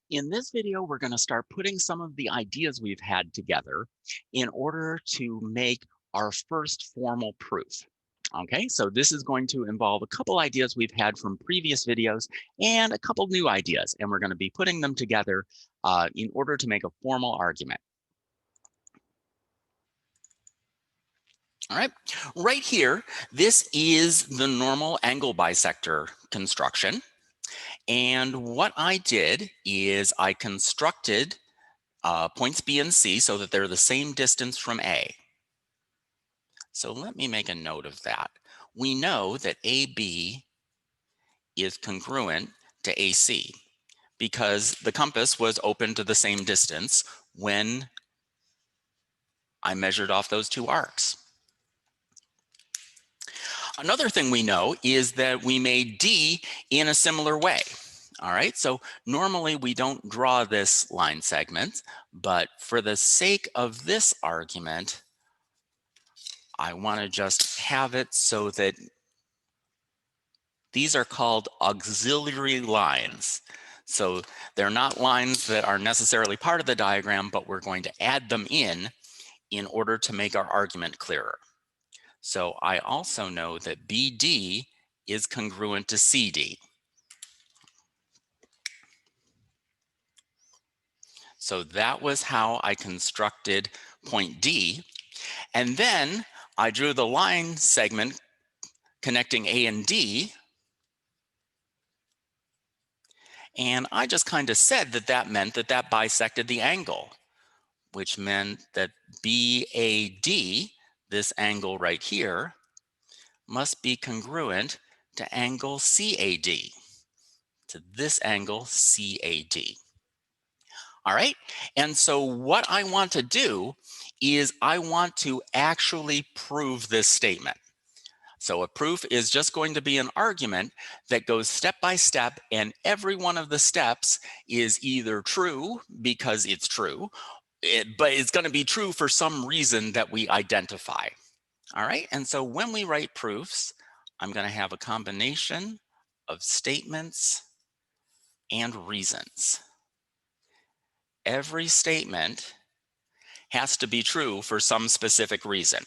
In this video, we're going to start putting some of the ideas we've had together in order to make our first formal proof. Okay, so this is going to involve a couple ideas we've had from previous videos and a couple new ideas, and we're going to be putting them together in order to make a formal argument. All right, right here, this is the normal angle bisector construction. And what I did is I constructed points B and C so that they're the same distance from A. So let me make a note of that. We know that AB is congruent to AC because the compass was open to the same distance when I measured off those two arcs. Another thing we know is that we made D in a similar way. All right, so normally we don't draw this line segment, but for the sake of this argument, I want to just have it so that these are called auxiliary lines. So they're not lines that are necessarily part of the diagram, but we're going to add them in order to make our argument clearer. So I also know that BD is congruent to CD. So that was how I constructed point D. And then I drew the line segment connecting A and D. And I just kind of said that that meant that that bisected the angle, which meant that BAD, this angle right here, must be congruent to angle CAD, to this angle CAD. All right, and so what I want to do is I want to actually prove this statement. So a proof is just going to be an argument that goes step by step, and every one of the steps is either true because it's true, but it's going to be true for some reason that we identify. All right, and so when we write proofs, I'm going to have a combination of statements and reasons. Every statement has to be true for some specific reason.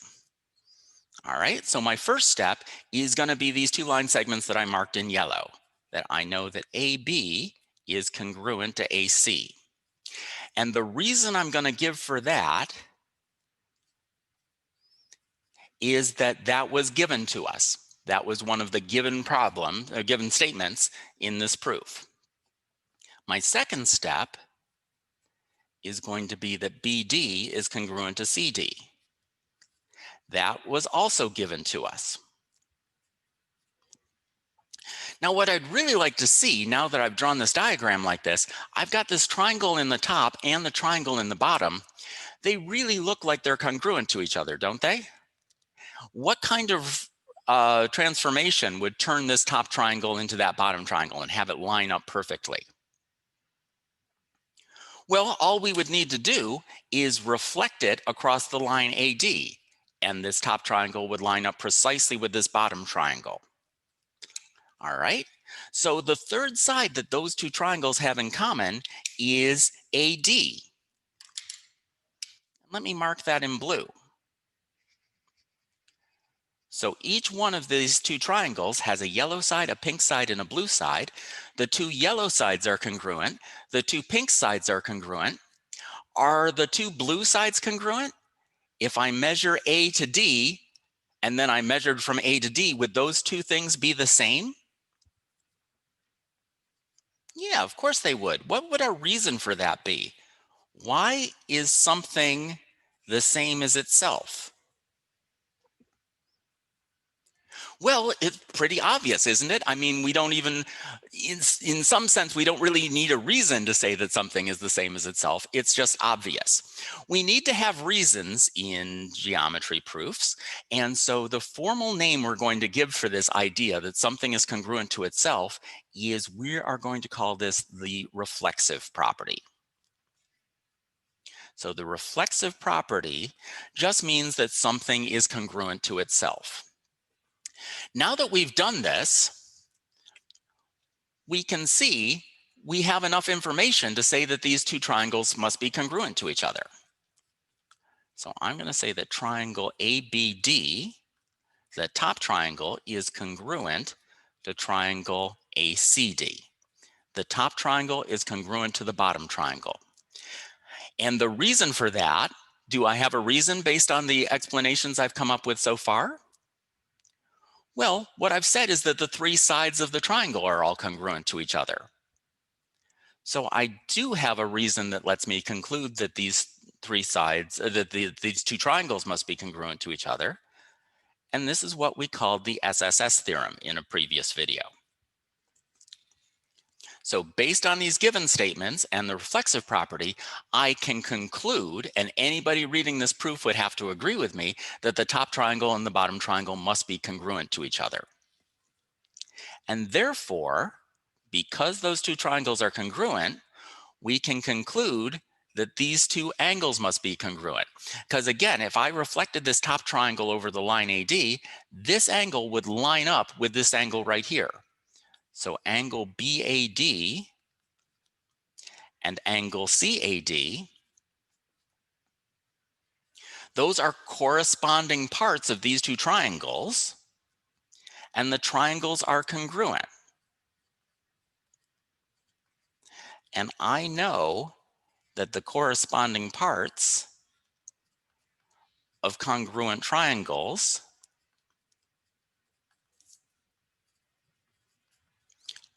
All right, so my first step is going to be these two line segments that I marked in yellow, that I know that AB is congruent to AC. And the reason I'm going to give for that is that that was given to us. That was one of the given given statements in this proof. My second step is going to be that BD is congruent to CD. That was also given to us. Now, what I'd really like to see, now that I've drawn this diagram like this, I've got this triangle in the top and the triangle in the bottom. They really look like they're congruent to each other, don't they? What kind of transformation would turn this top triangle into that bottom triangle and have it line up perfectly? Well, all we would need to do is reflect it across the line AD, and this top triangle would line up precisely with this bottom triangle. All right, so the third side that those two triangles have in common is AD. Let me mark that in blue. So each one of these two triangles has a yellow side, a pink side, and a blue side. The two yellow sides are congruent. The two pink sides are congruent. Are the two blue sides congruent? If I measure A to D, and then I measured from A to D, would those two things be the same? Yeah, of course they would. What would our reason for that be? Why is something the same as itself? Well, it's pretty obvious, isn't it? I mean, we don't even, in some sense, we don't really need a reason to say that something is the same as itself. It's just obvious. We need to have reasons in geometry proofs. And so the formal name we're going to give for this idea that something is congruent to itself is we are going to call this the reflexive property. So the reflexive property just means that something is congruent to itself. Now that we've done this, we can see we have enough information to say that these two triangles must be congruent to each other. So I'm going to say that triangle ABD, the top triangle, is congruent to triangle ACD. The top triangle is congruent to the bottom triangle. And the reason for that, do I have a reason based on the explanations I've come up with so far? Well, what I've said is that the three sides of the triangle are all congruent to each other. So I do have a reason that lets me conclude that these three sides, these two triangles must be congruent to each other. And this is what we called the Sss theorem in a previous video. So based on these given statements and the reflexive property, I can conclude, and anybody reading this proof would have to agree with me, that the top triangle and the bottom triangle must be congruent to each other. And therefore, because those two triangles are congruent, we can conclude that these two angles must be congruent. Because again, if I reflected this top triangle over the line AD, this angle would line up with this angle right here. So angle BAD and angle CAD, those are corresponding parts of these two triangles, and the triangles are congruent. And I know that the corresponding parts of congruent triangles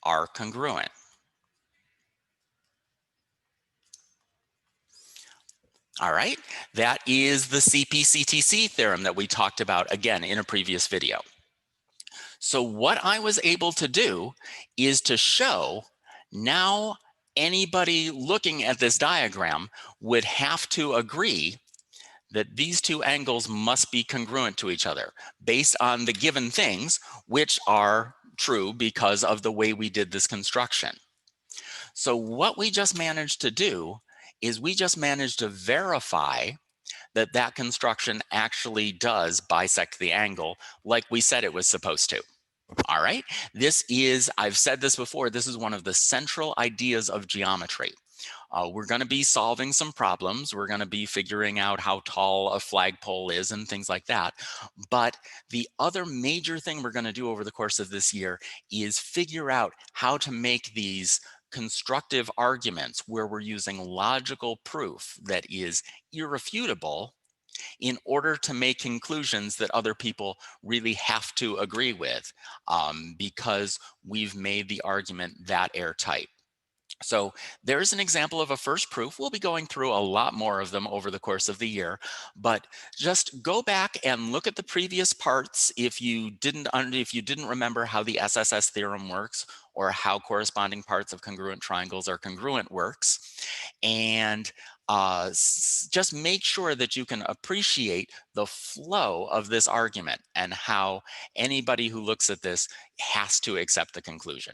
are congruent. All right, that is the CP-CTC theorem that we talked about again in a previous video. So what I was able to do is to show now anybody looking at this diagram would have to agree that these two angles must be congruent to each other based on the given things, which are true because of the way we did this construction. So what we just managed to do is we just managed to verify that that construction actually does bisect the angle like we said it was supposed to. All right, this is, I've said this before, this is one of the central ideas of geometry. We're going to be solving some problems. We're going to be figuring out how tall a flagpole is and things like that. But the other major thing we're going to do over the course of this year is figure out how to make these constructive arguments where we're using logical proof that is irrefutable in order to make conclusions that other people really have to agree with, because we've made the argument that airtight. So there's an example of a first proof. We'll be going through a lot more of them over the course of the year, but just go back and look at the previous parts if you didn't remember how the Sss theorem works or how corresponding parts of congruent triangles are congruent works. And just make sure that you can appreciate the flow of this argument and how anybody who looks at this has to accept the conclusion.